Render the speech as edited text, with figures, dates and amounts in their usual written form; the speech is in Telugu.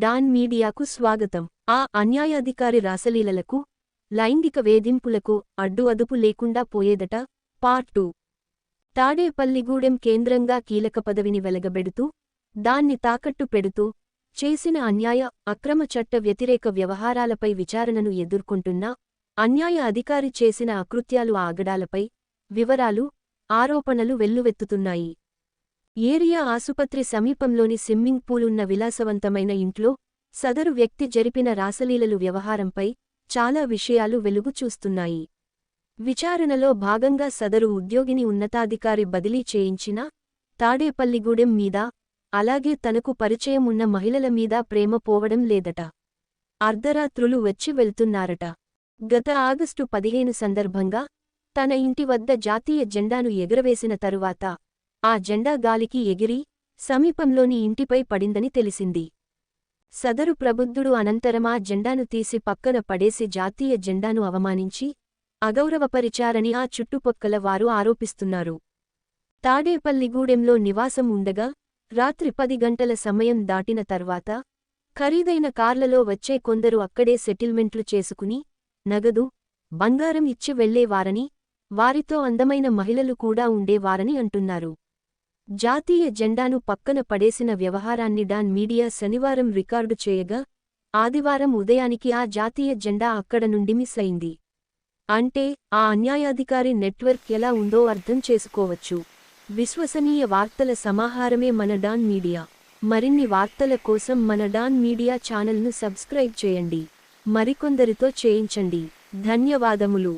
డాన్ మీడియాకు స్వాగతం. ఆ అన్యాయాధికారి రాసలీలలకు, లైంగిక వేధింపులకు అడ్డు అదుపు లేకుండా పోయేదట. పార్ట్ 2. తాడేపల్లిగూడెం కేంద్రంగా కీలక పదవిని వెలగబెడుతూ, దాన్ని తాకట్టు పెడుతూ, చేసిన అన్యాయ, అక్రమ చట్ట వ్యతిరేక వ్యవహారాలపై విచారణను ఎదుర్కొంటున్న అన్యాయ అధికారి చేసిన అకృత్యాలు ఆగడాలపై వివరాలు, ఆరోపణలు వెల్లువెత్తుతున్నాయి. ఏరియా ఆసుపత్రి సమీపంలోని స్విమ్మింగ్ పూలున్న విలాసవంతమైన ఇంట్లో సదరు వ్యక్తి జరిపిన రాసలీలలు వ్యవహారంపై చాలా విషయాలు వెలుగు చూస్తున్నాయి. విచారణలో భాగంగా సదరు ఉద్యోగిని ఉన్నతాధికారి బదిలీ చేయించిన తాడేపల్లిగూడెం మీద, అలాగే తనకు పరిచయం ఉన్న మహిళల మీద ప్రేమ పోవడం లేదట. అర్ధరాత్రులు వచ్చి వెళ్తున్నారట. గత ఆగస్టు 15 సందర్భంగా తన ఇంటి వద్ద జాతీయ జెండాను ఎగురవేసిన తరువాత ఆ జెండా గాలికి ఎగిరి సమీపంలోని ఇంటిపై పడిందని తెలిసింది. సదరు ప్రబుద్ధుడు అనంతరమా జెండాను తీసి పక్కన పడేసి జాతీయ జెండాను అవమానించి అగౌరవపరిచారని ఆ చుట్టుపక్కల వారు ఆరోపిస్తున్నారు. తాడేపల్లిగూడెంలో నివాసం ఉండగా రాత్రి 10 గంటల సమయం దాటిన తర్వాత ఖరీదైన కార్లలో వచ్చే కొందరు అక్కడే సెటిల్మెంట్లు చేసుకుని నగదు, బంగారం ఇచ్చి వెళ్లేవారని, వారితో అందమైన మహిళలు కూడా ఉండేవారని అంటున్నారు. జాతీయ జెండాను పక్కన పడేసిన వ్యవహారాన్ని డాన్ మీడియా శనివారం రికార్డు చేయగా, ఆదివారం ఉదయానికి ఆ జాతీయ జెండా అక్కడ నుండి మిస్ అయింది. అంటే ఆ అన్యాయాధికారి నెట్వర్క్ ఎలా ఉందో అర్థం చేసుకోవచ్చు. విశ్వసనీయ వార్తల సమాహారమే మన డాన్ మీడియా. మరిన్ని వార్తల కోసం మన డాన్ మీడియా ఛానల్ను సబ్స్క్రైబ్ చేయండి. మరికొందరితో చేయించండి. ధన్యవాదములు.